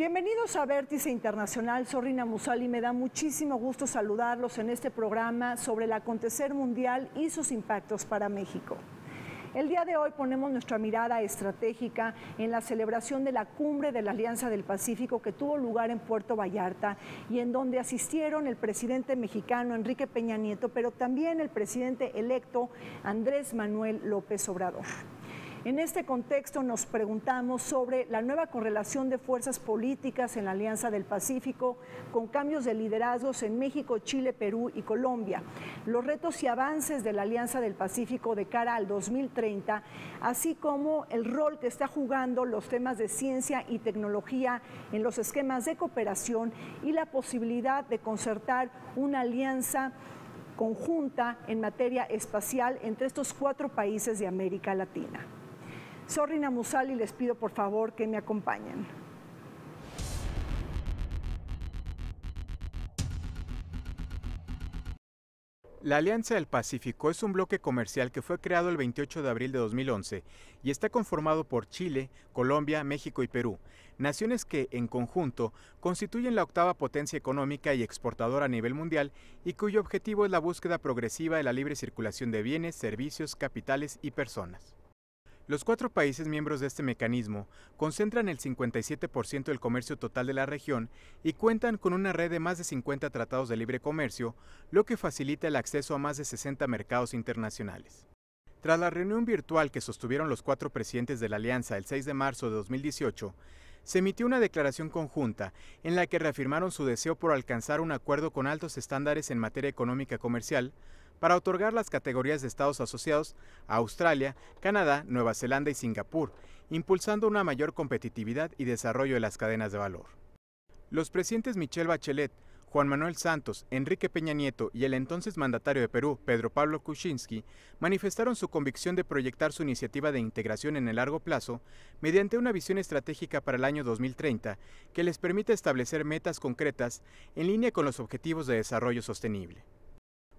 Bienvenidos a Vértice Internacional. Soy Rina Musali y me da muchísimo gusto saludarlos en este programa sobre el acontecer mundial y sus impactos para México. El día de hoy ponemos nuestra mirada estratégica en la celebración de la Cumbre de la Alianza del Pacífico que tuvo lugar en Puerto Vallarta y en donde asistieron el presidente mexicano Enrique Peña Nieto, pero también el presidente electo Andrés Manuel López Obrador. En este contexto nos preguntamos sobre la nueva correlación de fuerzas políticas en la Alianza del Pacífico, con cambios de liderazgos en México, Chile, Perú y Colombia, los retos y avances de la Alianza del Pacífico de cara al 2030, así como el rol que está jugando los temas de ciencia y tecnología en los esquemas de cooperación y la posibilidad de concertar una alianza conjunta en materia espacial entre estos 4 países de América Latina. Soy Rina Musali y les pido por favor que me acompañen. La Alianza del Pacífico es un bloque comercial que fue creado el 28 de abril de 2011 y está conformado por Chile, Colombia, México y Perú, naciones que, en conjunto, constituyen la 8ª potencia económica y exportadora a nivel mundial y cuyo objetivo es la búsqueda progresiva de la libre circulación de bienes, servicios, capitales y personas. Los 4 países miembros de este mecanismo concentran el 57% del comercio total de la región y cuentan con una red de más de 50 tratados de libre comercio, lo que facilita el acceso a más de 60 mercados internacionales. Tras la reunión virtual que sostuvieron los 4 presidentes de la Alianza el 6 de marzo de 2018, se emitió una declaración conjunta en la que reafirmaron su deseo por alcanzar un acuerdo con altos estándares en materia económica comercial para otorgar las categorías de estados asociados a Australia, Canadá, Nueva Zelanda y Singapur, impulsando una mayor competitividad y desarrollo de las cadenas de valor. Los presidentes Michelle Bachelet, Juan Manuel Santos, Enrique Peña Nieto y el entonces mandatario de Perú, Pedro Pablo Kuczynski, manifestaron su convicción de proyectar su iniciativa de integración en el largo plazo mediante una visión estratégica para el año 2030 que les permita establecer metas concretas en línea con los objetivos de desarrollo sostenible.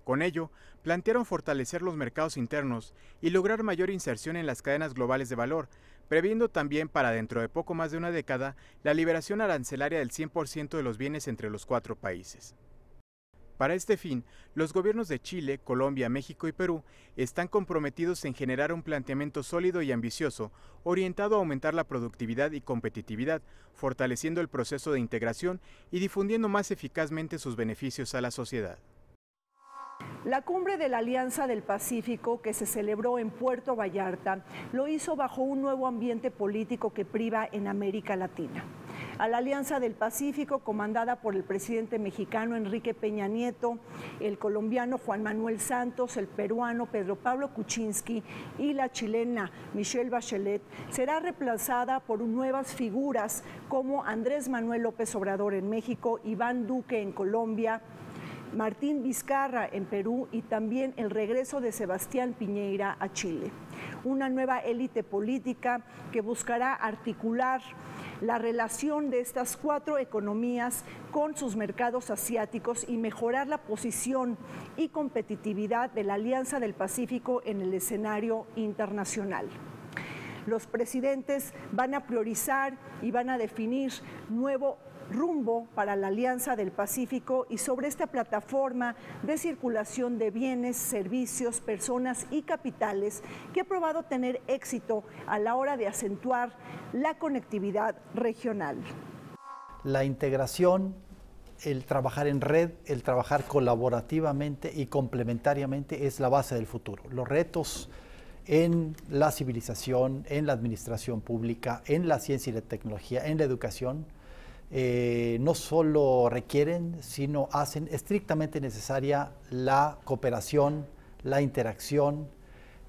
Con ello, plantearon fortalecer los mercados internos y lograr mayor inserción en las cadenas globales de valor, previendo también para dentro de poco más de una década la liberación arancelaria del 100% de los bienes entre los 4 países. Para este fin, los gobiernos de Chile, Colombia, México y Perú están comprometidos en generar un planteamiento sólido y ambicioso, orientado a aumentar la productividad y competitividad, fortaleciendo el proceso de integración y difundiendo más eficazmente sus beneficios a la sociedad. La Cumbre de la Alianza del Pacífico, que se celebró en Puerto Vallarta, lo hizo bajo un nuevo ambiente político que priva en América Latina. A la Alianza del Pacífico, comandada por el presidente mexicano Enrique Peña Nieto, el colombiano Juan Manuel Santos, el peruano Pedro Pablo Kuczynski y la chilena Michelle Bachelet, será reemplazada por nuevas figuras como Andrés Manuel López Obrador en México, Iván Duque en Colombia, Martín Vizcarra en Perú y también el regreso de Sebastián Piñera a Chile. Una nueva élite política que buscará articular la relación de estas 4 economías con sus mercados asiáticos y mejorar la posición y competitividad de la Alianza del Pacífico en el escenario internacional. Los presidentes van a priorizar y van a definir nuevo rumbo para la Alianza del Pacífico y sobre esta plataforma de circulación de bienes, servicios, personas y capitales que ha probado tener éxito a la hora de acentuar la conectividad regional. La integración, el trabajar en red, el trabajar colaborativamente y complementariamente es la base del futuro. Los retos en la civilización, en la administración pública, en la ciencia y la tecnología, en la educación, no solo requieren, sino hacen estrictamente necesaria la cooperación, la interacción,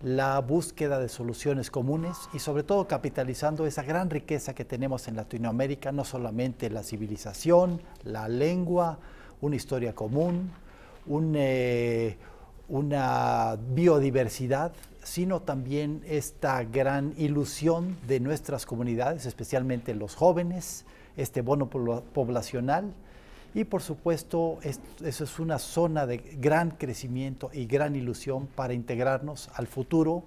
la búsqueda de soluciones comunes y sobre todo capitalizando esa gran riqueza que tenemos en Latinoamérica, no solamente la civilización, la lengua, una historia común, una biodiversidad, sino también esta gran ilusión de nuestras comunidades, especialmente los jóvenes, este bono poblacional y por supuesto eso es una zona de gran crecimiento y gran ilusión para integrarnos al futuro.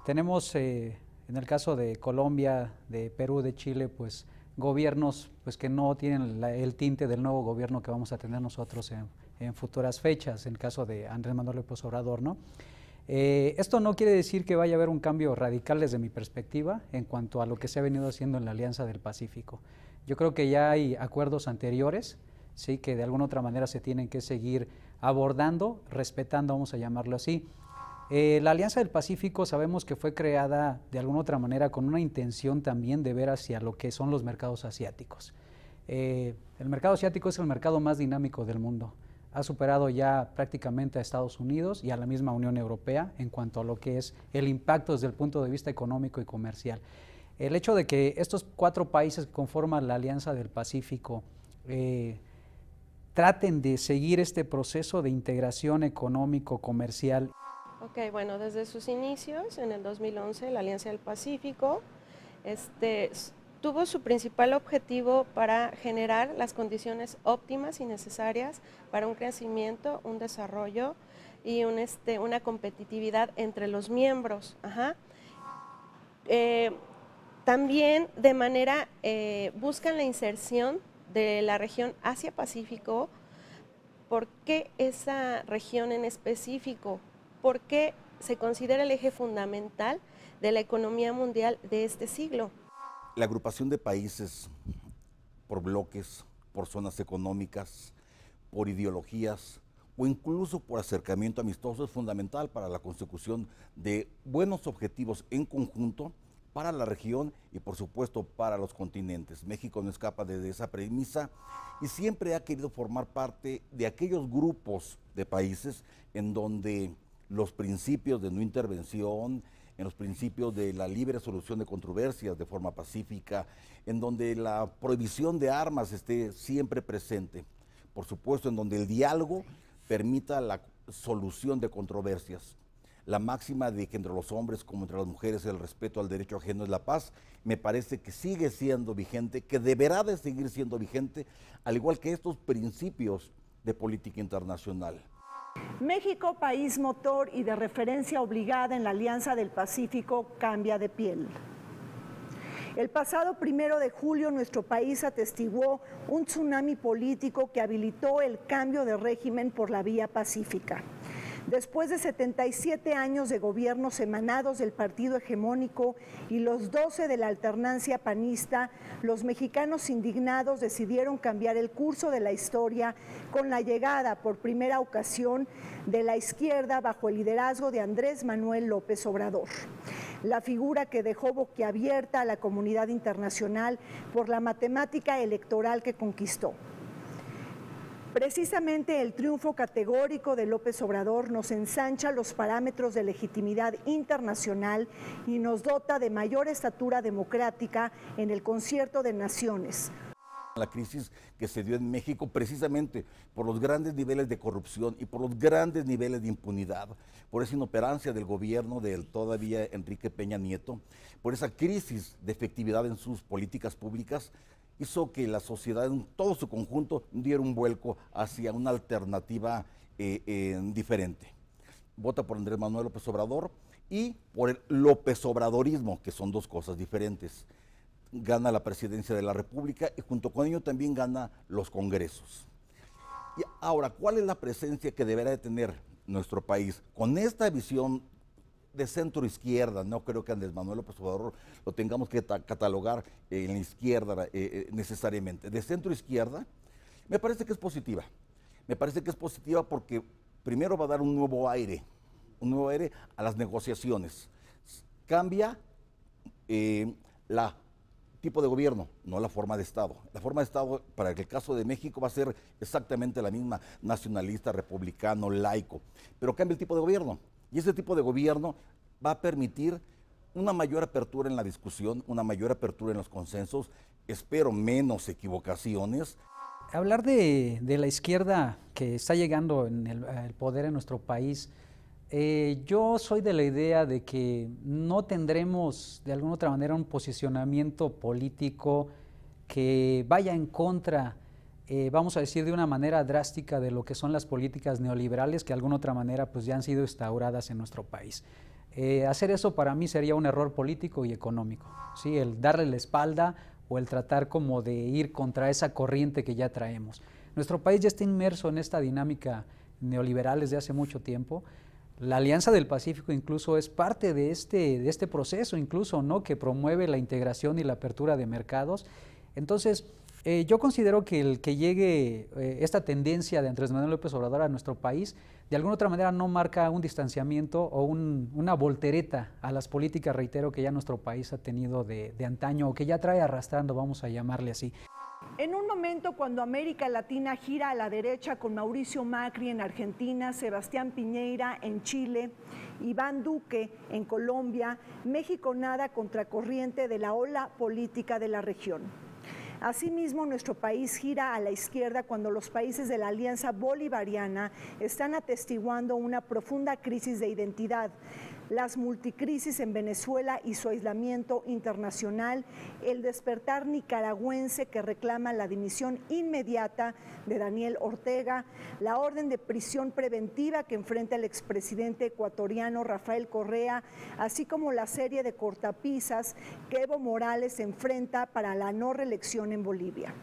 Tenemos en el caso de Colombia, de Perú, de Chile, pues gobiernos pues, que no tienen el tinte del nuevo gobierno que vamos a tener nosotros en futuras fechas, en el caso de Andrés Manuel López Obrador, ¿no? Esto no quiere decir que vaya a haber un cambio radical desde mi perspectiva en cuanto a lo que se ha venido haciendo en la Alianza del Pacífico. Yo creo que ya hay acuerdos anteriores, sí, que de alguna otra manera se tienen que seguir abordando, respetando, vamos a llamarlo así. La Alianza del Pacífico sabemos que fue creada de alguna otra manera con una intención también de ver hacia lo que son los mercados asiáticos. El mercado asiático es el mercado más dinámico del mundo. Ha superado ya prácticamente a Estados Unidos y a la misma Unión Europea en cuanto a lo que es el impacto desde el punto de vista económico y comercial. El hecho de que estos 4 países que conforman la Alianza del Pacífico traten de seguir este proceso de integración económico-comercial. Ok, bueno, desde sus inicios, en el 2011, la Alianza del Pacífico tuvo su principal objetivo para generar las condiciones óptimas y necesarias para un crecimiento, un desarrollo y una competitividad entre los miembros. También de manera, buscan la inserción de la región Asia-Pacífico. ¿Por qué esa región en específico? Porque se considera el eje fundamental de la economía mundial de este siglo. La agrupación de países por bloques, por zonas económicas, por ideologías o incluso por acercamiento amistoso es fundamental para la consecución de buenos objetivos en conjunto para la región y por supuesto para los continentes. México no escapa de esa premisa y siempre ha querido formar parte de aquellos grupos de países en donde los principios de no intervención, en los principios de la libre solución de controversias de forma pacífica, en donde la prohibición de armas esté siempre presente, por supuesto en donde el diálogo permita la solución de controversias. La máxima de que entre los hombres como entre las mujeres el respeto al derecho ajeno es la paz, me parece que sigue siendo vigente, que deberá de seguir siendo vigente, al igual que estos principios de política internacional. México, país motor y de referencia obligada en la Alianza del Pacífico, cambia de piel. El pasado 1 de julio nuestro país atestiguó un tsunami político que habilitó el cambio de régimen por la vía pacífica. Después de 77 años de gobiernos emanados del partido hegemónico y los 12 de la alternancia panista, los mexicanos indignados decidieron cambiar el curso de la historia con la llegada por primera ocasión de la izquierda bajo el liderazgo de Andrés Manuel López Obrador. La figura que dejó boquiabierta a la comunidad internacional por la matemática electoral que conquistó. Precisamente el triunfo categórico de López Obrador nos ensancha los parámetros de legitimidad internacional y nos dota de mayor estatura democrática en el concierto de naciones. La crisis que se dio en México precisamente por los grandes niveles de corrupción y por los grandes niveles de impunidad, por esa inoperancia del gobierno del todavía Enrique Peña Nieto, por esa crisis de efectividad en sus políticas públicas, hizo que la sociedad en todo su conjunto diera un vuelco hacia una alternativa diferente. Vota por Andrés Manuel López Obrador y por el López Obradorismo, que son dos cosas diferentes. Gana la presidencia de la República y junto con ello también gana los congresos. Y ahora, ¿cuál es la presencia que deberá de tener nuestro país? Con esta visión de centro izquierda, no creo que Andrés Manuel López Obrador lo tengamos que catalogar en la izquierda necesariamente. De centro izquierda, me parece que es positiva. Me parece que es positiva porque primero va a dar un nuevo aire a las negociaciones. Cambia la tipo de gobierno, no la forma de Estado. La forma de Estado, para el caso de México, va a ser exactamente la misma, nacionalista, republicano, laico, pero cambia el tipo de gobierno. Y ese tipo de gobierno va a permitir una mayor apertura en la discusión, una mayor apertura en los consensos, espero menos equivocaciones. Hablar de la izquierda que está llegando en el poder en nuestro país, yo soy de la idea de que no tendremos de alguna otra manera un posicionamiento político que vaya en contra, vamos a decir de una manera drástica, de lo que son las políticas neoliberales que de alguna otra manera pues ya han sido instauradas en nuestro país. Hacer eso para mí sería un error político y económico, ¿sí? El darle la espalda o el tratar como de ir contra esa corriente que ya traemos. Nuestro país ya está inmerso en esta dinámica neoliberal desde hace mucho tiempo. La Alianza del Pacífico incluso es parte de este proceso, incluso, ¿no?, que promueve la integración y la apertura de mercados. Entonces, yo considero que el que llegue esta tendencia de Andrés Manuel López Obrador a nuestro país, de alguna otra manera no marca un distanciamiento o una voltereta a las políticas, reitero, que ya nuestro país ha tenido de antaño, o que ya trae arrastrando, vamos a llamarle así. En un momento cuando América Latina gira a la derecha con Mauricio Macri en Argentina, Sebastián Piñera en Chile, Iván Duque en Colombia, México nada contracorriente de la ola política de la región. Asimismo, nuestro país gira a la izquierda cuando los países de la Alianza Bolivariana están atestiguando una profunda crisis de identidad, las multicrisis en Venezuela y su aislamiento internacional, el despertar nicaragüense que reclama la dimisión inmediata de Daniel Ortega, la orden de prisión preventiva que enfrenta el expresidente ecuatoriano Rafael Correa, así como la serie de cortapisas que Evo Morales enfrenta para la no reelección en Bolivia.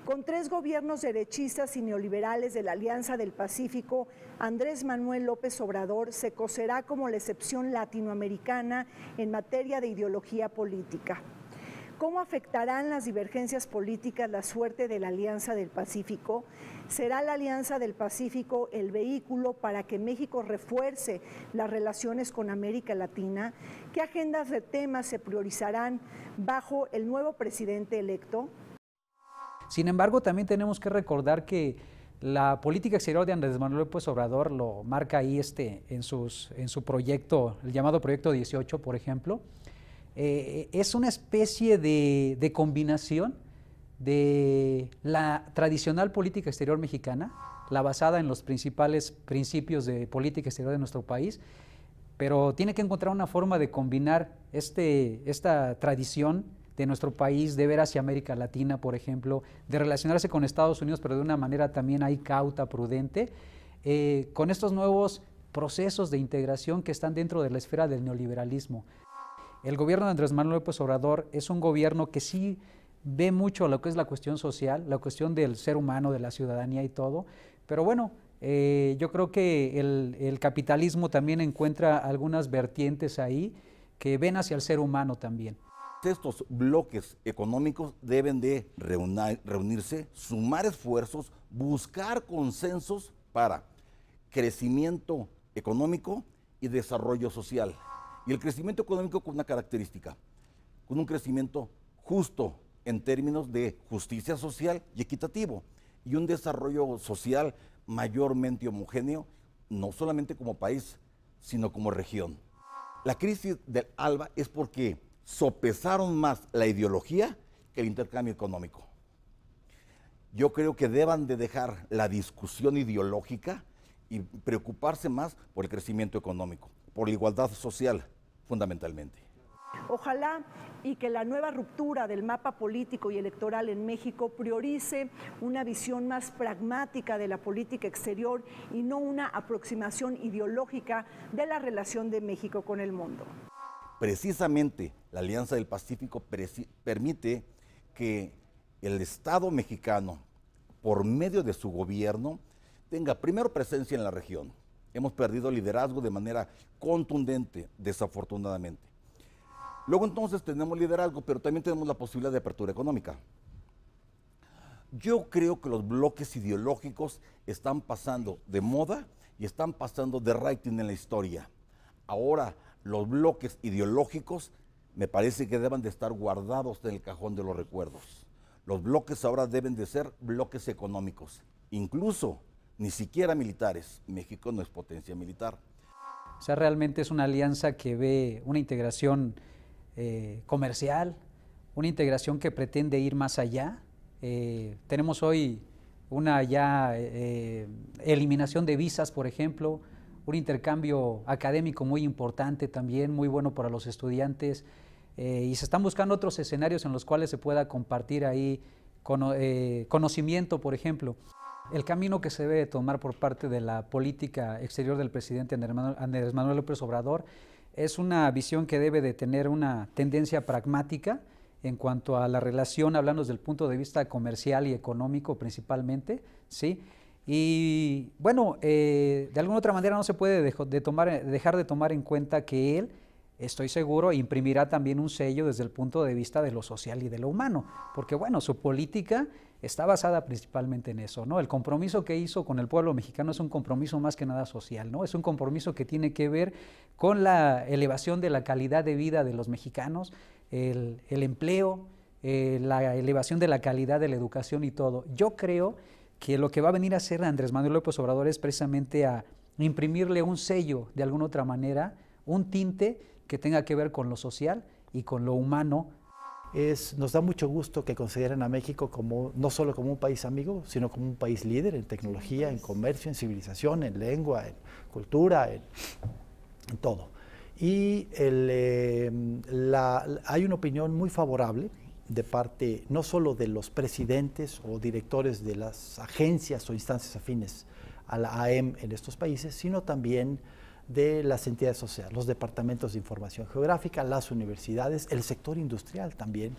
Con 3 gobiernos derechistas y neoliberales de la Alianza del Pacífico, Andrés Manuel López Obrador se cocerá como la excepción latinoamericana en materia de ideología política. ¿Cómo afectarán las divergencias políticas la suerte de la Alianza del Pacífico? ¿Será la Alianza del Pacífico el vehículo para que México refuerce las relaciones con América Latina? ¿Qué agendas de temas se priorizarán bajo el nuevo presidente electo? Sin embargo, también tenemos que recordar que la política exterior de Andrés Manuel López Obrador lo marca ahí en su proyecto, el llamado Proyecto 18, por ejemplo. Es una especie de combinación de la tradicional política exterior mexicana, la basada en los principales principios de política exterior de nuestro país, pero tiene que encontrar una forma de combinar esta tradición de nuestro país, de ver hacia América Latina, por ejemplo, de relacionarse con Estados Unidos, pero de una manera también ahí cauta, prudente, con estos nuevos procesos de integración que están dentro de la esfera del neoliberalismo. El gobierno de Andrés Manuel López Obrador es un gobierno que sí ve mucho lo que es la cuestión social, la cuestión del ser humano, de la ciudadanía y todo, pero bueno, yo creo que el capitalismo también encuentra algunas vertientes ahí que ven hacia el ser humano también. Estos bloques económicos deben de reunirse, sumar esfuerzos, buscar consensos para crecimiento económico y desarrollo social. Y el crecimiento económico con una característica, con un crecimiento justo en términos de justicia social y equitativo, y un desarrollo social mayormente homogéneo, no solamente como país, sino como región. La crisis del ALBA es porque sopesaron más la ideología que el intercambio económico. Yo creo que deban de dejar la discusión ideológica y preocuparse más por el crecimiento económico, por la igualdad social, fundamentalmente. Ojalá y que la nueva ruptura del mapa político y electoral en México priorice una visión más pragmática de la política exterior y no una aproximación ideológica de la relación de México con el mundo. Precisamente la Alianza del Pacífico permite que el Estado mexicano, por medio de su gobierno, tenga primero presencia en la región. Hemos perdido liderazgo de manera contundente, desafortunadamente. Luego entonces tenemos liderazgo, pero también tenemos la posibilidad de apertura económica. Yo creo que los bloques ideológicos están pasando de moda y están pasando de rating en la historia. Ahora, los bloques ideológicos me parece que deben de estar guardados en el cajón de los recuerdos. Los bloques ahora deben de ser bloques económicos, incluso ni siquiera militares. México no es potencia militar. O sea, realmente es una alianza que ve una integración comercial, una integración que pretende ir más allá. Tenemos hoy una eliminación de visas, por ejemplo, un intercambio académico muy importante también, muy bueno para los estudiantes, y se están buscando otros escenarios en los cuales se pueda compartir ahí conocimiento, por ejemplo. El camino que se debe tomar por parte de la política exterior del presidente Andrés Manuel López Obrador es una visión que debe de tener una tendencia pragmática, en cuanto a la relación, hablando desde el punto de vista comercial y económico principalmente, ¿sí? Y bueno, de alguna otra manera no se puede dejar de tomar en cuenta que él, estoy seguro, imprimirá también un sello desde el punto de vista de lo social y de lo humano, porque bueno, su política está basada principalmente en eso, ¿no? El compromiso que hizo con el pueblo mexicano es un compromiso más que nada social, ¿no? Es un compromiso que tiene que ver con la elevación de la calidad de vida de los mexicanos, el empleo, la elevación de la calidad de la educación y todo. Yo creo que lo que va a venir a hacer Andrés Manuel López Obrador es precisamente a imprimirle un sello, de alguna otra manera, un tinte que tenga que ver con lo social y con lo humano. Nos da mucho gusto que consideren a México como, no solo como un país amigo, sino como un país líder en tecnología, en comercio, en civilización, en lengua, en cultura, en todo. Y hay una opinión muy favorable de parte no solo de los presidentes o directores de las agencias o instancias afines a la AEM en estos países, sino también de las entidades sociales, los departamentos de información geográfica, las universidades, el sector industrial también.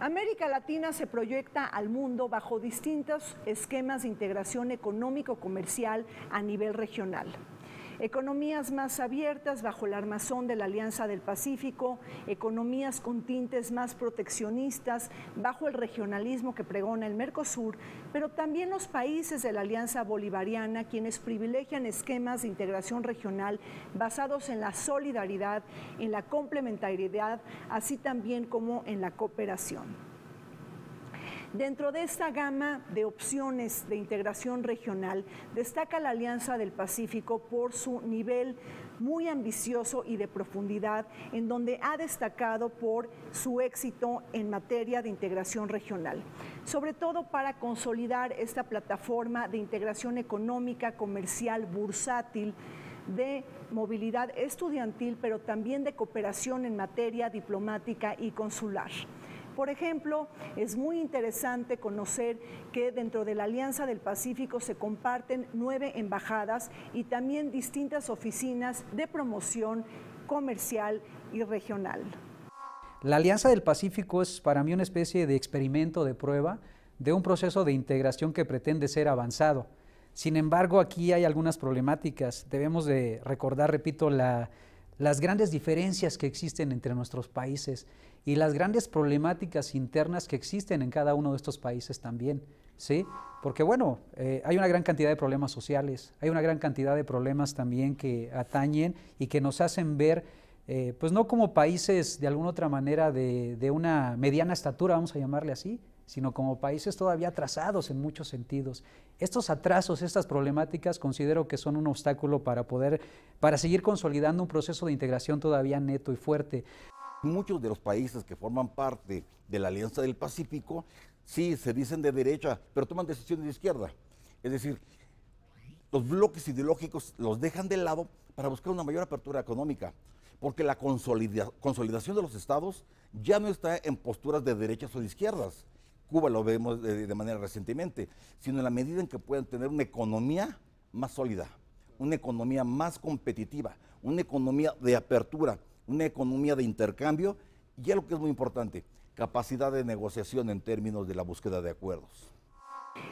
América Latina se proyecta al mundo bajo distintos esquemas de integración económico-comercial a nivel regional. Economías más abiertas bajo el armazón de la Alianza del Pacífico, economías con tintes más proteccionistas bajo el regionalismo que pregona el Mercosur, pero también los países de la Alianza Bolivariana, quienes privilegian esquemas de integración regional basados en la solidaridad, en la complementariedad, así también como en la cooperación. Dentro de esta gama de opciones de integración regional, destaca la Alianza del Pacífico por su nivel muy ambicioso y de profundidad, en donde ha destacado por su éxito en materia de integración regional, sobre todo para consolidar esta plataforma de integración económica, comercial, bursátil, de movilidad estudiantil, pero también de cooperación en materia diplomática y consular. Por ejemplo, es muy interesante conocer que dentro de la Alianza del Pacífico se comparten 9 embajadas y también distintas oficinas de promoción comercial y regional. La Alianza del Pacífico es para mí una especie de experimento de prueba de un proceso de integración que pretende ser avanzado. Sin embargo, aquí hay algunas problemáticas. Debemos de recordar, repito, las grandes diferencias que existen entre nuestros países y las grandes problemáticas internas que existen en cada uno de estos países también, ¿sí? Porque bueno, hay una gran cantidad de problemas sociales, hay una gran cantidad de problemas también que atañen y que nos hacen ver, pues no como países de alguna otra manera de una mediana estatura, vamos a llamarle así, sino como países todavía atrasados en muchos sentidos. Estos atrasos, estas problemáticas, considero que son un obstáculo para seguir consolidando un proceso de integración todavía neto y fuerte. Muchos de los países que forman parte de la Alianza del Pacífico, sí, se dicen de derecha, pero toman decisiones de izquierda. Es decir, los bloques ideológicos los dejan de lado para buscar una mayor apertura económica, porque la consolidación de los estados ya no está en posturas de derechas o de izquierdas. Cuba lo vemos de manera recientemente, sino en la medida en que puedan tener una economía más sólida, una economía más competitiva, una economía de apertura, una economía de intercambio y algo que es muy importante, capacidad de negociación en términos de la búsqueda de acuerdos.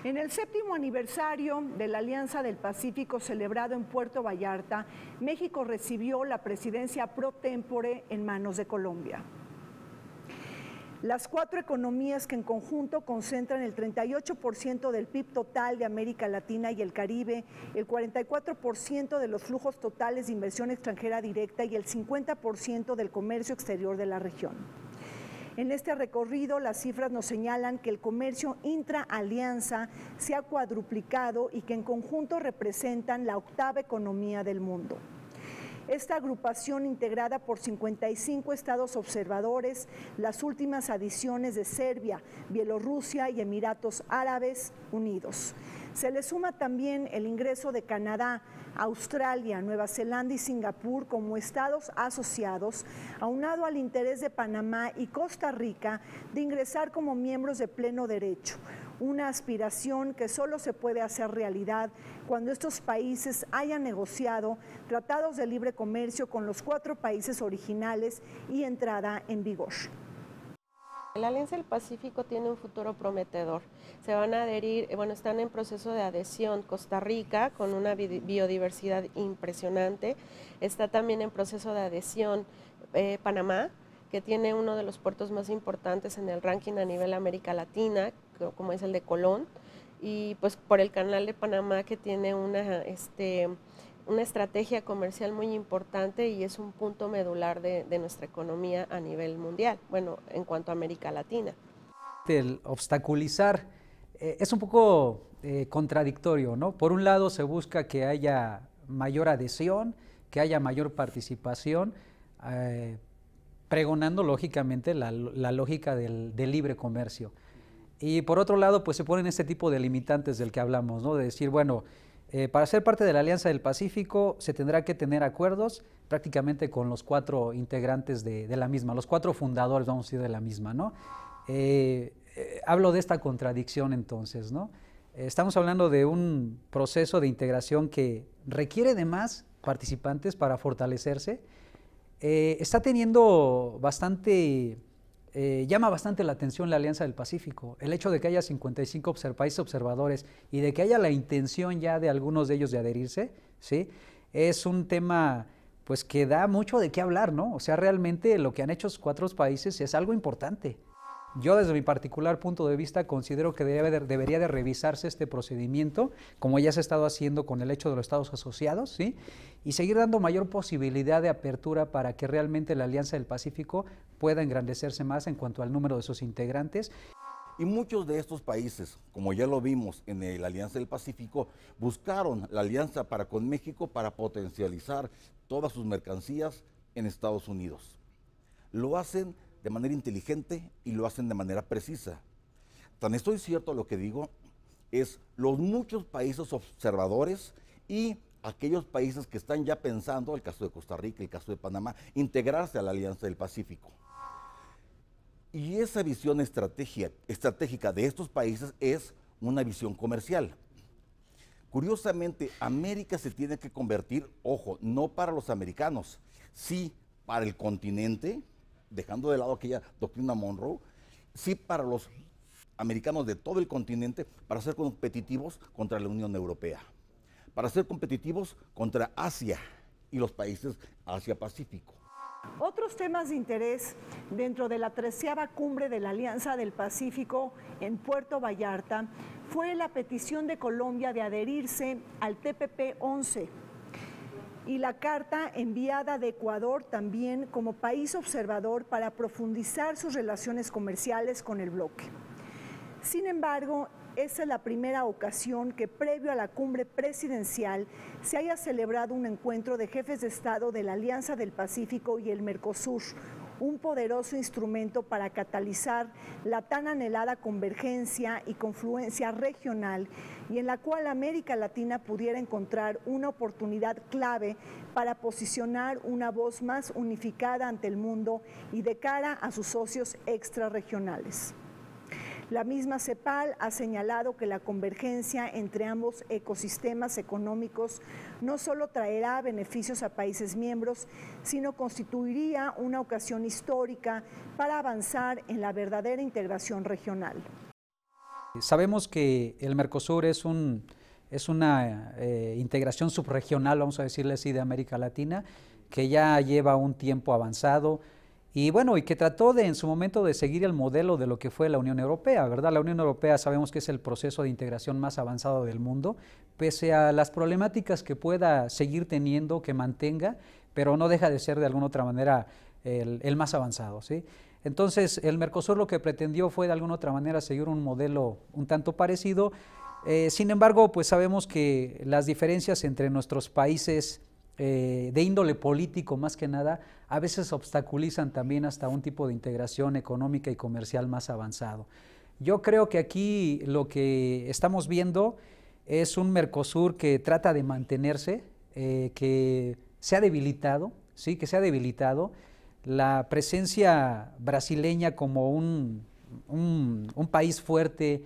En el 7º aniversario de la Alianza del Pacífico celebrado en Puerto Vallarta, México recibió la presidencia pro tempore en manos de Colombia. Las 4 economías que en conjunto concentran el 38% del PIB total de América Latina y el Caribe, el 44% de los flujos totales de inversión extranjera directa y el 50% del comercio exterior de la región. En este recorrido, las cifras nos señalan que el comercio intra-alianza se ha cuadruplicado y que en conjunto representan la 8ª economía del mundo. Esta agrupación, integrada por 55 estados observadores, las últimas adiciones de Serbia, Bielorrusia y Emiratos Árabes Unidos. Se le suma también el ingreso de Canadá, Australia, Nueva Zelanda y Singapur como estados asociados, aunado al interés de Panamá y Costa Rica de ingresar como miembros de pleno derecho. Una aspiración que solo se puede hacer realidad cuando estos países hayan negociado tratados de libre comercio con los 4 países originales y entrada en vigor. La Alianza del Pacífico tiene un futuro prometedor. Se van a adherir, están en proceso de adhesión Costa Rica con una biodiversidad impresionante. Está también en proceso de adhesión Panamá, que tiene uno de los puertos más importantes en el ranking a nivel América Latina, como es el de Colón, y pues por el canal de Panamá, que tiene una estrategia comercial muy importante y es un punto medular de nuestra economía a nivel mundial, en cuanto a América Latina. El obstaculizar es un poco contradictorio, ¿no? Por un lado se busca que haya mayor adhesión, que haya mayor participación, pregonando lógicamente la lógica del libre comercio. Y por otro lado, pues se ponen este tipo de limitantes del que hablamos, ¿no? De decir, bueno, para ser parte de la Alianza del Pacífico se tendrá que tener acuerdos prácticamente con los 4 integrantes de la misma, los 4 fundadores, vamos a decir, de la misma, ¿no? Hablo de esta contradicción entonces, ¿no? Estamos hablando de un proceso de integración que requiere de más participantes para fortalecerse. Está teniendo llama bastante la atención la Alianza del Pacífico. El hecho de que haya 55 países observadores y de que haya la intención ya de algunos de ellos de adherirse, ¿sí? Es un tema pues que da mucho de qué hablar, ¿no? O sea, realmente lo que han hecho esos 4 países es algo importante. Yo desde mi particular punto de vista considero que debería de revisarse este procedimiento, como ya se ha estado haciendo con el hecho de los estados asociados, ¿sí? Y seguir dando mayor posibilidad de apertura para que realmente la Alianza del Pacífico pueda engrandecerse más en cuanto al número de sus integrantes. Y muchos de estos países, como ya lo vimos en la Alianza del Pacífico, buscaron la alianza con México para potencializar todas sus mercancías en Estados Unidos. Lo hacen de manera inteligente y lo hacen de manera precisa. Tan estoy cierto lo que digo, es los muchos países observadores y aquellos países que están ya pensando, el caso de Costa Rica, el caso de Panamá, integrarse a la Alianza del Pacífico. Y esa visión estratégica de estos países es una visión comercial. Curiosamente, América se tiene que convertir, ojo, no para los americanos, sí para el continente, dejando de lado aquella doctrina Monroe, sí para los americanos de todo el continente, para ser competitivos contra la Unión Europea, para ser competitivos contra Asia y los países Asia-Pacífico. Otros temas de interés dentro de la 13ª cumbre de la Alianza del Pacífico en Puerto Vallarta fue la petición de Colombia de adherirse al TPP-11 y la carta enviada de Ecuador también como país observador para profundizar sus relaciones comerciales con el bloque. Sin embargo, esta es la primera ocasión que previo a la cumbre presidencial se haya celebrado un encuentro de jefes de Estado de la Alianza del Pacífico y el Mercosur, un poderoso instrumento para catalizar la tan anhelada convergencia y confluencia regional y en la cual América Latina pudiera encontrar una oportunidad clave para posicionar una voz más unificada ante el mundo y de cara a sus socios extrarregionales. La misma CEPAL ha señalado que la convergencia entre ambos ecosistemas económicos no solo traerá beneficios a países miembros, sino constituiría una ocasión histórica para avanzar en la verdadera integración regional. Sabemos que el Mercosur es una integración subregional, vamos a decirle así, de América Latina, que ya lleva un tiempo avanzado. Y bueno, y que trató en su momento de seguir el modelo de lo que fue la Unión Europea, ¿verdad? La Unión Europea sabemos que es el proceso de integración más avanzado del mundo, pese a las problemáticas que pueda seguir teniendo, que mantenga, pero no deja de ser de alguna otra manera el más avanzado, ¿sí? Entonces, el Mercosur lo que pretendió fue de alguna otra manera seguir un modelo un tanto parecido. Sin embargo, pues sabemos que las diferencias entre nuestros países de índole político más que nada, a veces obstaculizan también hasta un tipo de integración económica y comercial más avanzado. Yo creo que aquí lo que estamos viendo es un Mercosur que trata de mantenerse, que se ha debilitado, ¿sí? Que se ha debilitado. La presencia brasileña como un país fuerte,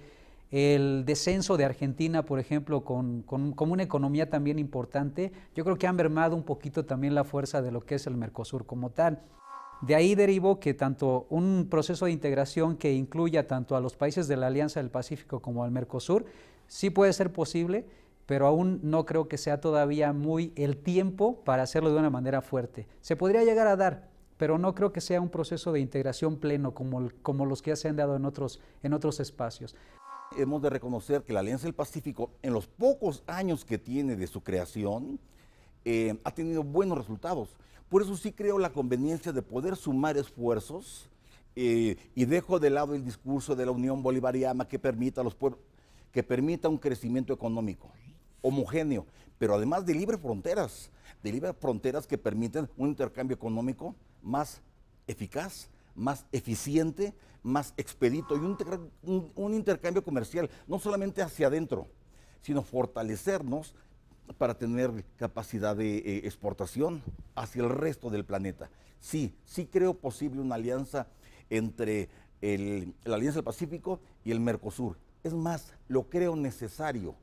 el descenso de Argentina, por ejemplo, como una economía también importante, yo creo que han mermado un poquito también la fuerza de lo que es el Mercosur como tal. De ahí derivó que tanto un proceso de integración que incluya tanto a los países de la Alianza del Pacífico como al Mercosur, sí puede ser posible, pero aún no creo que sea todavía muy el tiempo para hacerlo de una manera fuerte. Se podría llegar a dar, pero no creo que sea un proceso de integración pleno como los que ya se han dado en otros espacios. Hemos de reconocer que la Alianza del Pacífico, en los pocos años que tiene de su creación, ha tenido buenos resultados. Por eso sí creo la conveniencia de poder sumar esfuerzos y dejo de lado el discurso de la Unión Bolivariana que permita a los pueblos, que permita un crecimiento económico homogéneo, pero además de libres fronteras que permiten un intercambio económico más eficaz, más eficiente, más expedito y un intercambio comercial, no solamente hacia adentro, sino fortalecernos para tener capacidad de exportación hacia el resto del planeta. Sí creo posible una alianza entre la Alianza del Pacífico y el Mercosur. Es más, lo creo necesario.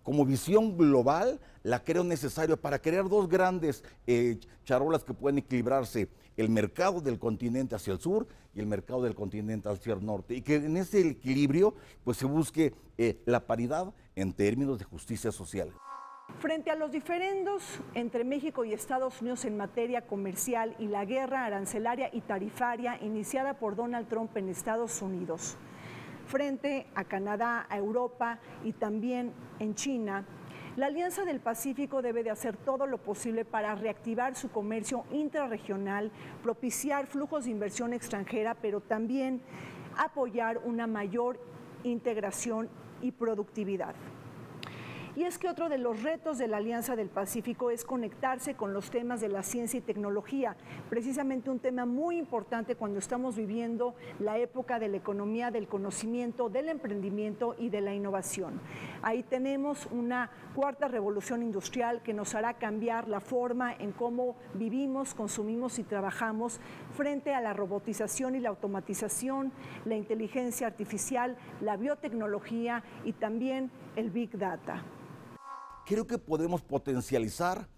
Como visión global, la creo necesario para crear dos grandes charolas que pueden equilibrarse, el mercado del continente hacia el sur y el mercado del continente hacia el norte, y que en ese equilibrio pues, se busque la paridad en términos de justicia social. Frente a los diferendos entre México y Estados Unidos en materia comercial y la guerra arancelaria y tarifaria iniciada por Donald Trump en Estados Unidos, frente a Canadá, a Europa y también en China, la Alianza del Pacífico debe de hacer todo lo posible para reactivar su comercio intrarregional, propiciar flujos de inversión extranjera, pero también apoyar una mayor integración y productividad. Y es que otro de los retos de la Alianza del Pacífico es conectarse con los temas de la ciencia y tecnología, precisamente un tema muy importante cuando estamos viviendo la época de la economía del conocimiento, del emprendimiento y de la innovación. Ahí tenemos una cuarta revolución industrial que nos hará cambiar la forma en cómo vivimos, consumimos y trabajamos frente a la robotización y la automatización, la inteligencia artificial, la biotecnología y también el Big Data. Creo que podemos potencializar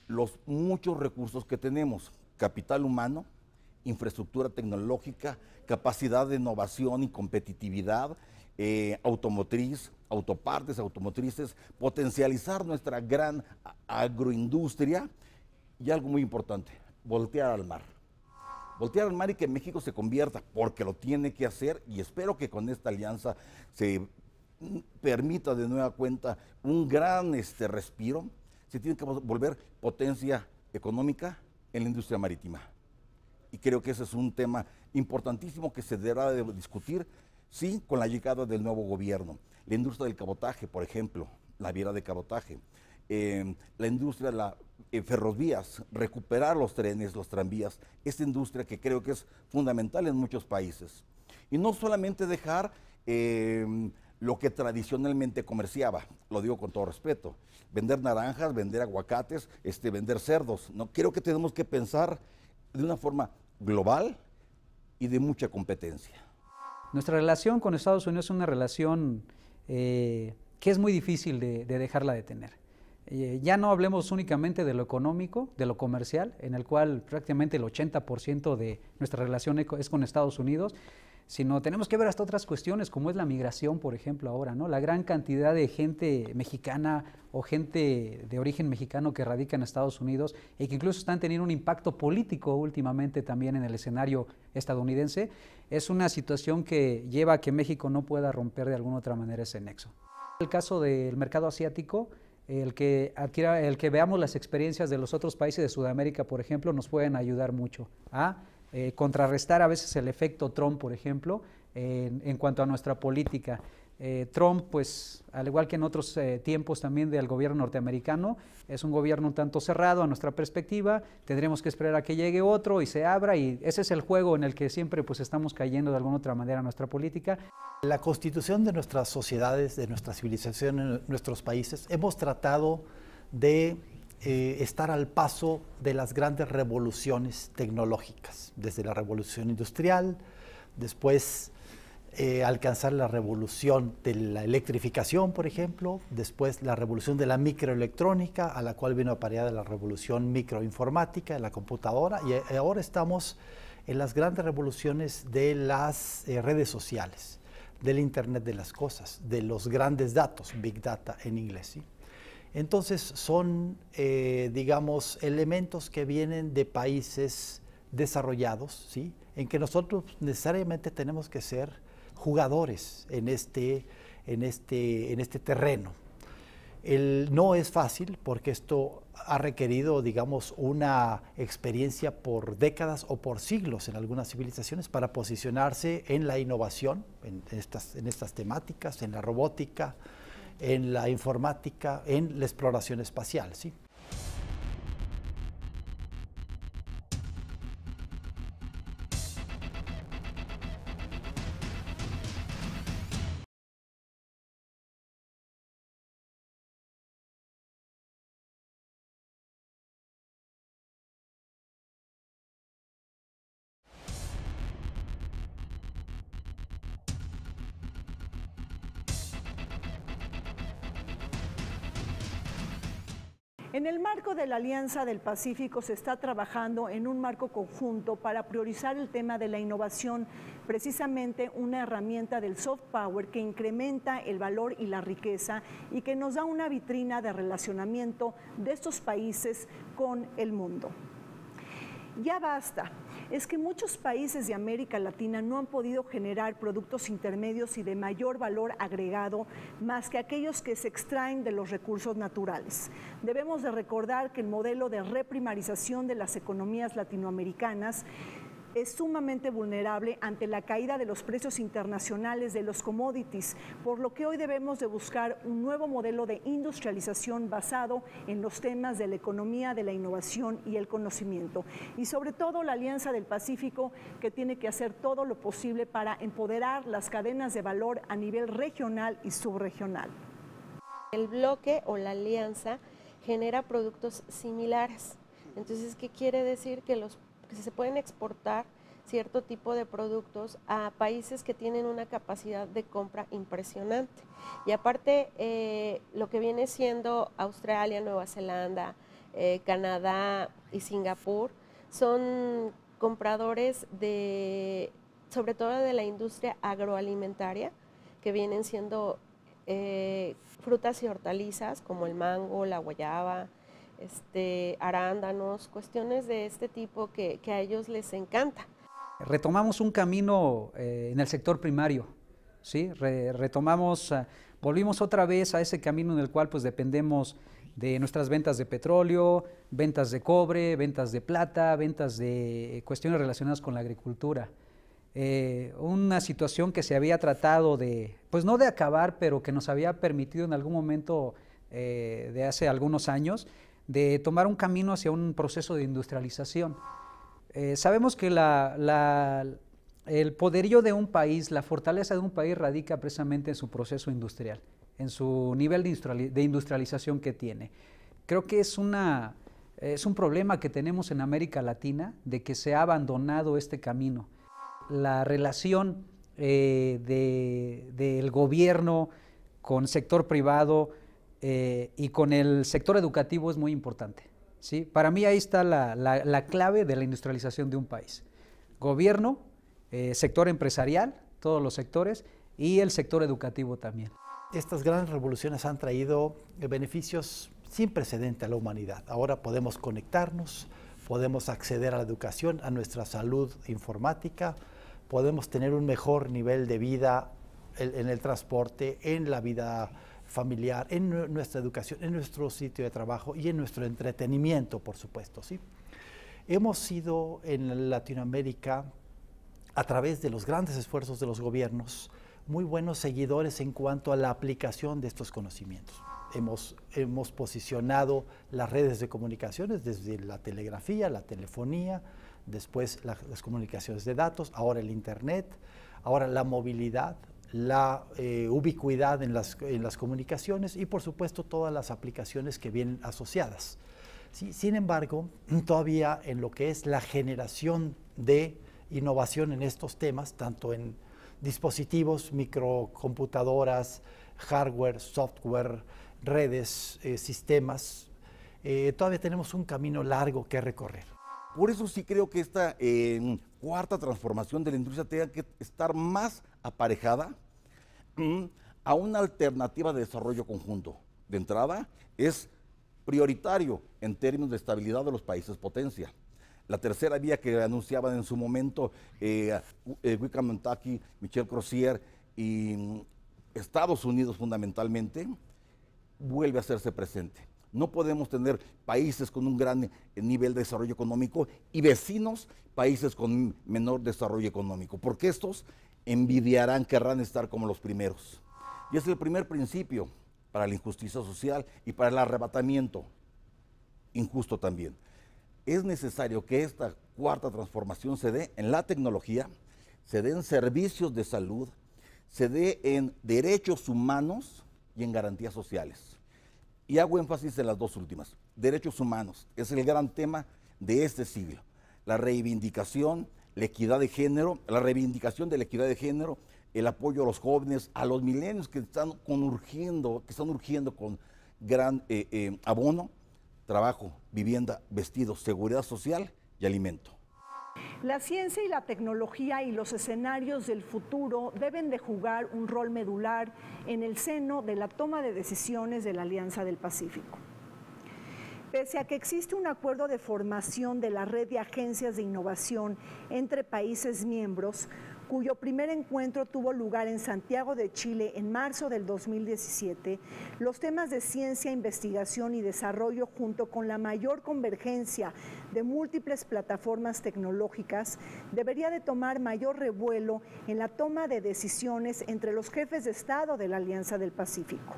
los muchos recursos que tenemos, capital humano, infraestructura tecnológica, capacidad de innovación y competitividad, automotriz, autopartes, automotrices, potencializar nuestra gran agroindustria y algo muy importante, voltear al mar. Voltear al mar y que México se convierta, porque lo tiene que hacer, y espero que con esta alianza se permita de nueva cuenta un gran respiro. Se tiene que volver potencia económica en la industria marítima. Y creo que ese es un tema importantísimo que se deberá de discutir, sí, con la llegada del nuevo gobierno. La industria del cabotaje, por ejemplo, la viera de cabotaje, la industria de las ferrovías, recuperar los trenes, los tranvías, esta industria que creo que es fundamental en muchos países. Y no solamente dejar lo que tradicionalmente comerciaba, lo digo con todo respeto, vender naranjas, vender aguacates, vender cerdos. No, creo que tenemos que pensar de una forma global y de mucha competencia. Nuestra relación con Estados Unidos es una relación que es muy difícil de dejarla de tener. Ya no hablemos únicamente de lo económico, de lo comercial, en el cual prácticamente el 80% de nuestra relación es con Estados Unidos, sino tenemos que ver hasta otras cuestiones, como es la migración, por ejemplo, ahora, ¿no? La gran cantidad de gente mexicana o gente de origen mexicano que radica en Estados Unidos y que incluso están teniendo un impacto político últimamente también en el escenario estadounidense, es una situación que lleva a que México no pueda romper de alguna otra manera ese nexo. En el caso del mercado asiático, el que veamos las experiencias de los otros países de Sudamérica, por ejemplo, nos pueden ayudar mucho a contrarrestar a veces el efecto Trump, por ejemplo, en cuanto a nuestra política. Trump, pues, al igual que en otros tiempos también del gobierno norteamericano, es un gobierno un tanto cerrado a nuestra perspectiva, tendremos que esperar a que llegue otro y se abra, y ese es el juego en el que siempre pues estamos cayendo de alguna otra manera a nuestra política. La constitución de nuestras sociedades, de nuestra civilización en nuestros países, hemos tratado de estar al paso de las grandes revoluciones tecnológicas, desde la revolución industrial, después alcanzar la revolución de la electrificación, por ejemplo, después la revolución de la microelectrónica, a la cual vino apareada la revolución microinformática, de la computadora, y ahora estamos en las grandes revoluciones de las redes sociales, del Internet de las cosas, de los grandes datos, Big Data en inglés, ¿sí? Entonces son, digamos, elementos que vienen de países desarrollados, ¿sí? En que nosotros necesariamente tenemos que ser jugadores en este terreno. No es fácil porque esto ha requerido, digamos, una experiencia por décadas o por siglos en algunas civilizaciones para posicionarse en la innovación, en estas temáticas, en la robótica, en la informática, en la exploración espacial, ¿sí? En el marco de la Alianza del Pacífico se está trabajando en un marco conjunto para priorizar el tema de la innovación, precisamente una herramienta del soft power que incrementa el valor y la riqueza y que nos da una vitrina de relacionamiento de estos países con el mundo. Ya basta. Es que muchos países de América Latina no han podido generar productos intermedios y de mayor valor agregado más que aquellos que se extraen de los recursos naturales. Debemos de recordar que el modelo de reprimarización de las economías latinoamericanas es sumamente vulnerable ante la caída de los precios internacionales de los commodities, por lo que hoy debemos de buscar un nuevo modelo de industrialización basado en los temas de la economía, de la innovación y el conocimiento. Y sobre todo la Alianza del Pacífico, que tiene que hacer todo lo posible para empoderar las cadenas de valor a nivel regional y subregional. El bloque o la alianza genera productos similares. Entonces, ¿qué quiere decir? Que se pueden exportar cierto tipo de productos a países que tienen una capacidad de compra impresionante. Y aparte, lo que viene siendo Australia, Nueva Zelanda, Canadá y Singapur son compradores sobre todo de la industria agroalimentaria, que vienen siendo frutas y hortalizas como el mango, la guayaba, arándanos, cuestiones de este tipo que a ellos les encanta. Retomamos un camino en el sector primario, ¿sí? Volvimos otra vez a ese camino en el cual pues dependemos de nuestras ventas de petróleo, ventas de cobre, ventas de plata, ventas de cuestiones relacionadas con la agricultura. Una situación que se había tratado pues no de acabar, pero que nos había permitido en algún momento de hace algunos años, de tomar un camino hacia un proceso de industrialización. Sabemos que el poderío de un país, la fortaleza de un país radica precisamente en su proceso industrial, en su nivel de industrialización que tiene. Creo que es un problema que tenemos en América Latina, de que se ha abandonado este camino. La relación del gobierno con sector privado y con el sector educativo es muy importante, ¿sí? Para mí ahí está la clave de la industrialización de un país. Gobierno, sector empresarial, todos los sectores, y el sector educativo también. Estas grandes revoluciones han traído beneficios sin precedente a la humanidad. Ahora podemos conectarnos, podemos acceder a la educación, a nuestra salud informática, podemos tener un mejor nivel de vida en el transporte, en la vida familiar, en nuestra educación, en nuestro sitio de trabajo y en nuestro entretenimiento, por supuesto, ¿sí? Hemos sido en Latinoamérica, a través de los grandes esfuerzos de los gobiernos, muy buenos seguidores en cuanto a la aplicación de estos conocimientos. Hemos posicionado las redes de comunicaciones desde la telegrafía, la telefonía, después las comunicaciones de datos, ahora el Internet, ahora la movilidad, la ubicuidad en las comunicaciones y por supuesto todas las aplicaciones que vienen asociadas. Sí, sin embargo, todavía en lo que es la generación de innovación en estos temas, tanto en dispositivos, microcomputadoras, hardware, software, redes, sistemas, todavía tenemos un camino largo que recorrer. Por eso sí creo que esta cuarta transformación de la industria tenga que estar más aparejada a una alternativa de desarrollo conjunto. De entrada, es prioritario en términos de estabilidad de los países potencia. La tercera vía que anunciaban en su momento Wickham Montague, Michel Crozier y Estados Unidos fundamentalmente, vuelve a hacerse presente. No podemos tener países con un gran nivel de desarrollo económico y vecinos países con menor desarrollo económico, porque estos envidiarán, querrán estar como los primeros. Y es el primer principio para la injusticia social y para el arrebatamiento injusto también. Es necesario que esta cuarta transformación se dé en la tecnología, se dé en servicios de salud, se dé en derechos humanos y en garantías sociales. Y hago énfasis en las dos últimas. Derechos humanos es el gran tema de este siglo. La reivindicación, la equidad de género, la reivindicación de la equidad de género, el apoyo a los jóvenes, a los milenios que están urgiendo con gran abono, trabajo, vivienda, vestidos, seguridad social y alimento. La ciencia y la tecnología y los escenarios del futuro deben de jugar un rol medular en el seno de la toma de decisiones de la Alianza del Pacífico. Pese a que existe un acuerdo de formación de la red de agencias de innovación entre países miembros, cuyo primer encuentro tuvo lugar en Santiago de Chile en marzo del 2017, los temas de ciencia, investigación y desarrollo, junto con la mayor convergencia de múltiples plataformas tecnológicas, debería de tomar mayor revuelo en la toma de decisiones entre los jefes de Estado de la Alianza del Pacífico.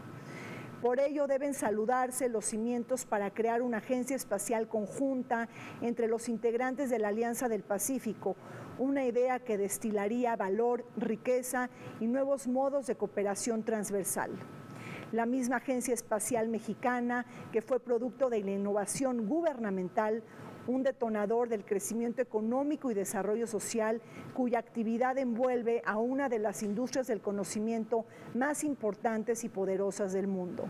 Por ello deben saludarse los cimientos para crear una agencia espacial conjunta entre los integrantes de la Alianza del Pacífico, una idea que destilaría valor, riqueza y nuevos modos de cooperación transversal. La misma Agencia Espacial Mexicana, que fue producto de la innovación gubernamental, un detonador del crecimiento económico y desarrollo social, cuya actividad envuelve a una de las industrias del conocimiento más importantes y poderosas del mundo.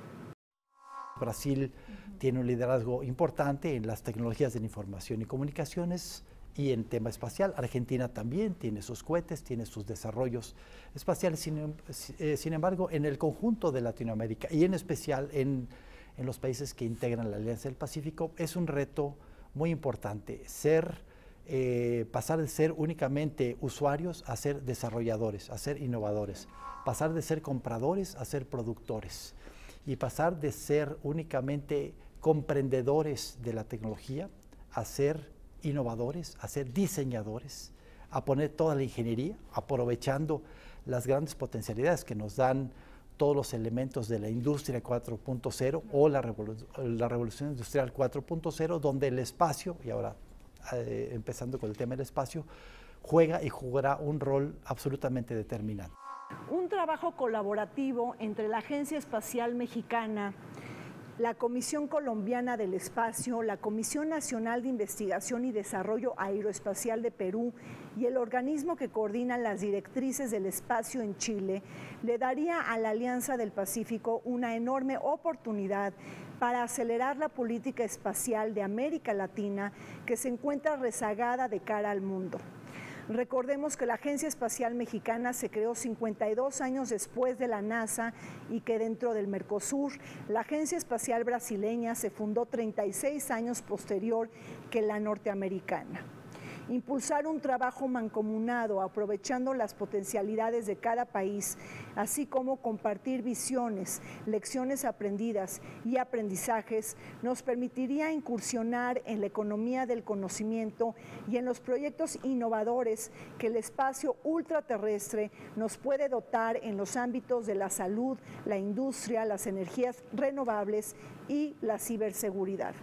Brasil tiene un liderazgo importante en las tecnologías de la información y comunicaciones y en tema espacial. Argentina también tiene sus cohetes, tiene sus desarrollos espaciales. Sin embargo, en el conjunto de Latinoamérica y en especial en los países que integran la Alianza del Pacífico, es un reto muy importante pasar de ser únicamente usuarios a ser desarrolladores, a ser innovadores, pasar de ser compradores a ser productores y pasar de ser únicamente comprendedores de la tecnología a ser innovadores, a ser diseñadores, a poner toda la ingeniería, aprovechando las grandes potencialidades que nos dan todos los elementos de la industria 4.0 o la revolución industrial 4.0, donde el espacio, y ahora empezando con el tema del espacio, juega y jugará un rol absolutamente determinante. Un trabajo colaborativo entre la Agencia Espacial Mexicana, la Comisión Colombiana del Espacio, la Comisión Nacional de Investigación y Desarrollo Aeroespacial de Perú y el organismo que coordina las directrices del espacio en Chile, le daría a la Alianza del Pacífico una enorme oportunidad para acelerar la política espacial de América Latina, que se encuentra rezagada de cara al mundo. Recordemos que la Agencia Espacial Mexicana se creó 52 años después de la NASA y que dentro del Mercosur, la Agencia Espacial Brasileña se fundó 36 años posterior que la norteamericana. impulsar un trabajo mancomunado, aprovechando las potencialidades de cada país, así como compartir visiones, lecciones aprendidas y aprendizajes, nos permitiría incursionar en la economía del conocimiento y en los proyectos innovadores que el espacio ultraterrestre nos puede dotar en los ámbitos de la salud, la industria, las energías renovables y la ciberseguridad.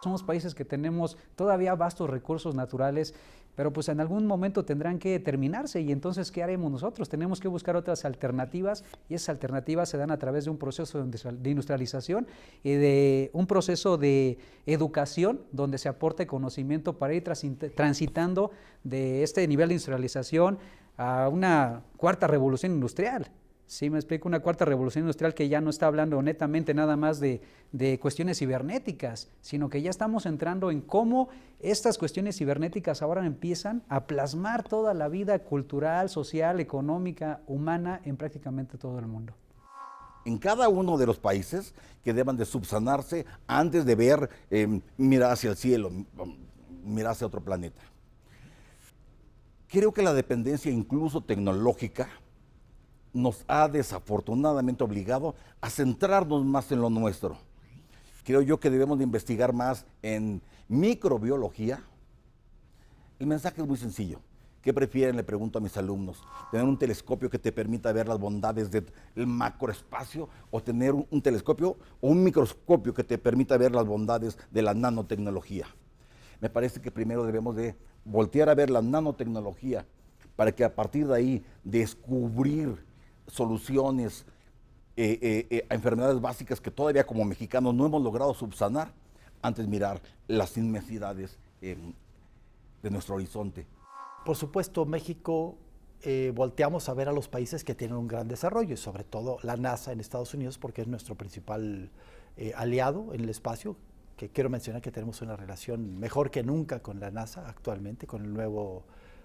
Somos países que tenemos todavía vastos recursos naturales, pero pues en algún momento tendrán que terminarse y entonces ¿qué haremos nosotros? Tenemos que buscar otras alternativas y esas alternativas se dan a través de un proceso de industrialización y de un proceso de educación donde se aporte conocimiento para ir transitando de este nivel de industrialización a una cuarta revolución industrial. Sí, me explico, una cuarta revolución industrial que ya no está hablando netamente nada más de cuestiones cibernéticas, sino que ya estamos entrando en cómo estas cuestiones cibernéticas ahora empiezan a plasmar toda la vida cultural, social, económica, humana en prácticamente todo el mundo. En cada uno de los países que deban de subsanarse antes de ver, mirar hacia el cielo, mirar hacia otro planeta. Creo que la dependencia incluso tecnológica nos ha desafortunadamente obligado a centrarnos más en lo nuestro. Creo yo que debemos de investigar más en microbiología. El mensaje es muy sencillo. ¿Qué prefieren? Le pregunto a mis alumnos. ¿Tener un telescopio que te permita ver las bondades del macroespacio o tener un telescopio o un microscopio que te permita ver las bondades de la nanotecnología? Me parece que primero debemos de voltear a ver la nanotecnología para que a partir de ahí descubrir soluciones a enfermedades básicas que todavía como mexicanos no hemos logrado subsanar antes de mirar las inmensidades de nuestro horizonte. Por supuesto, México volteamos a ver a los países que tienen un gran desarrollo, y sobre todo la NASA en Estados Unidos, porque es nuestro principal aliado en el espacio, que quiero mencionar que tenemos una relación mejor que nunca con la NASA actualmente, con el nuevo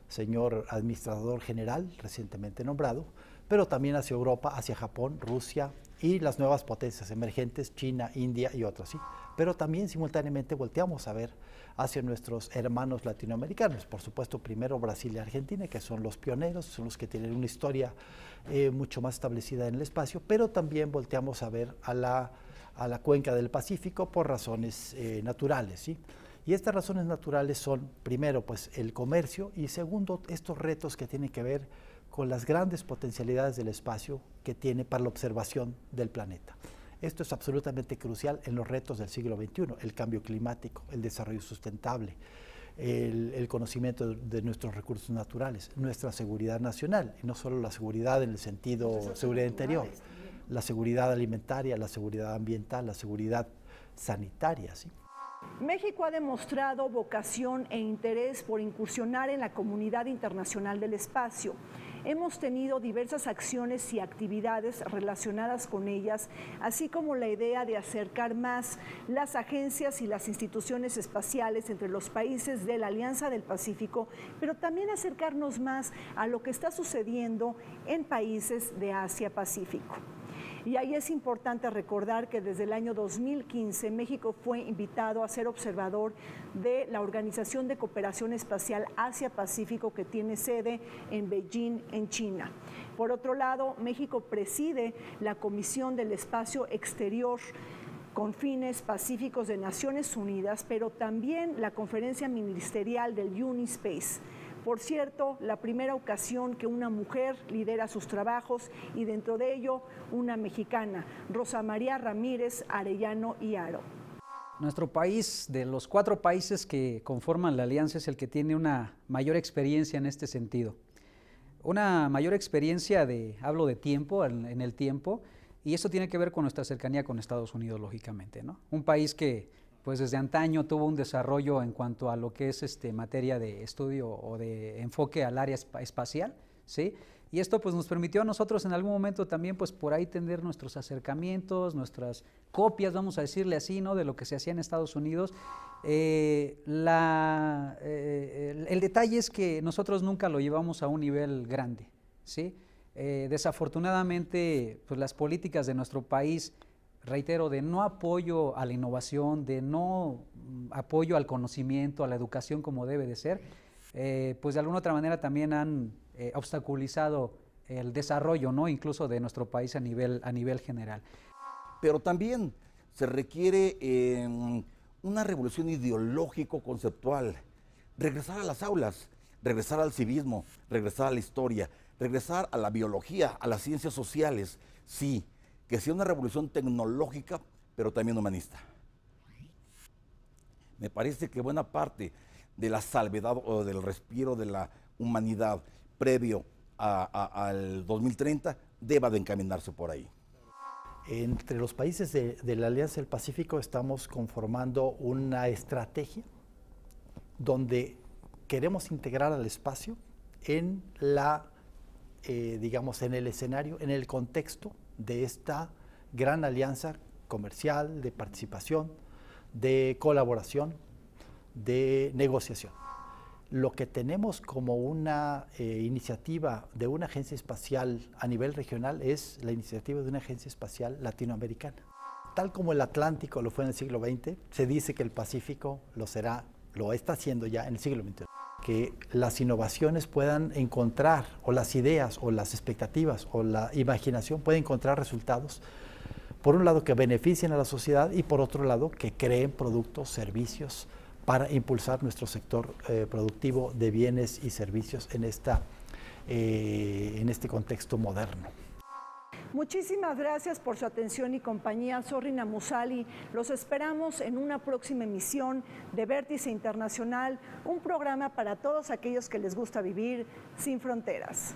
señor administrador general recientemente nombrado, pero también hacia Europa, hacia Japón, Rusia y las nuevas potencias emergentes, China, India y otras, ¿sí? Pero también simultáneamente volteamos a ver hacia nuestros hermanos latinoamericanos, por supuesto primero Brasil y Argentina, que son los pioneros, son los que tienen una historia mucho más establecida en el espacio, pero también volteamos a ver a la cuenca del Pacífico por razones naturales, ¿sí? Y estas razones naturales son, primero, pues el comercio y segundo, estos retos que tienen que ver con las grandes potencialidades del espacio que tiene para la observación del planeta. Esto es absolutamente crucial en los retos del siglo XXI, el cambio climático, el desarrollo sustentable, el conocimiento de nuestros recursos naturales, nuestra seguridad nacional, y no solo la seguridad en el sentido seguridad interior, la seguridad alimentaria, la seguridad ambiental, la seguridad sanitaria, ¿sí? México ha demostrado vocación e interés por incursionar en la comunidad internacional del espacio. Hemos tenido diversas acciones y actividades relacionadas con ellas, así como la idea de acercar más las agencias y las instituciones espaciales entre los países de la Alianza del Pacífico, pero también acercarnos más a lo que está sucediendo en países de Asia-Pacífico. Y ahí es importante recordar que desde el año 2015 México fue invitado a ser observador de la Organización de Cooperación Espacial Asia-Pacífico, que tiene sede en Beijing, en China. Por otro lado, México preside la Comisión del Espacio Exterior con fines pacíficos de Naciones Unidas, pero también la Conferencia Ministerial del UniSpace. Por cierto, la primera ocasión que una mujer lidera sus trabajos y dentro de ello una mexicana, Rosa María Ramírez Arellano y Aro. Nuestro país, de los 4 países que conforman la alianza, es el que tiene una mayor experiencia en este sentido. Una mayor experiencia hablo de tiempo, en el tiempo, y eso tiene que ver con nuestra cercanía con Estados Unidos, lógicamente, ¿no? Un país que pues desde antaño tuvo un desarrollo en cuanto a lo que es materia de estudio o de enfoque al área espacial, ¿sí? Y esto pues nos permitió a nosotros en algún momento también pues por ahí tener nuestros acercamientos, nuestras copias, vamos a decirle así, ¿no? De lo que se hacía en Estados Unidos. El detalle es que nosotros nunca lo llevamos a un nivel grande, ¿sí? Desafortunadamente pues las políticas de nuestro país reitero, de no apoyo a la innovación, de no apoyo al conocimiento, a la educación como debe de ser, pues de alguna otra manera también han obstaculizado el desarrollo, ¿no? Incluso de nuestro país a nivel general. Pero también se requiere una revolución ideológico-conceptual, regresar a las aulas, regresar al civismo, regresar a la historia, regresar a la biología, a las ciencias sociales, sí, que sea una revolución tecnológica, pero también humanista. Me parece que buena parte de la salvedad o del respiro de la humanidad previo al 2030 deba de encaminarse por ahí. Entre los países de la Alianza del Pacífico estamos conformando una estrategia donde queremos integrar al espacio en digamos, en el escenario, en el contexto de esta gran alianza comercial, de participación, de colaboración, de negociación. Lo que tenemos como una iniciativa de una agencia espacial a nivel regional es la iniciativa de una agencia espacial latinoamericana. Tal como el Atlántico lo fue en el siglo XX, se dice que el Pacífico lo está haciendo ya en el siglo XXI. Que las innovaciones puedan encontrar, o las ideas, o las expectativas, o la imaginación pueden encontrar resultados, por un lado que beneficien a la sociedad y por otro lado que creen productos, servicios, para impulsar nuestro sector productivo de bienes y servicios en este contexto moderno. Muchísimas gracias por su atención y compañía. Soy Rina Musali. Los esperamos en una próxima emisión de Vértice Internacional, un programa para todos aquellos que les gusta vivir sin fronteras.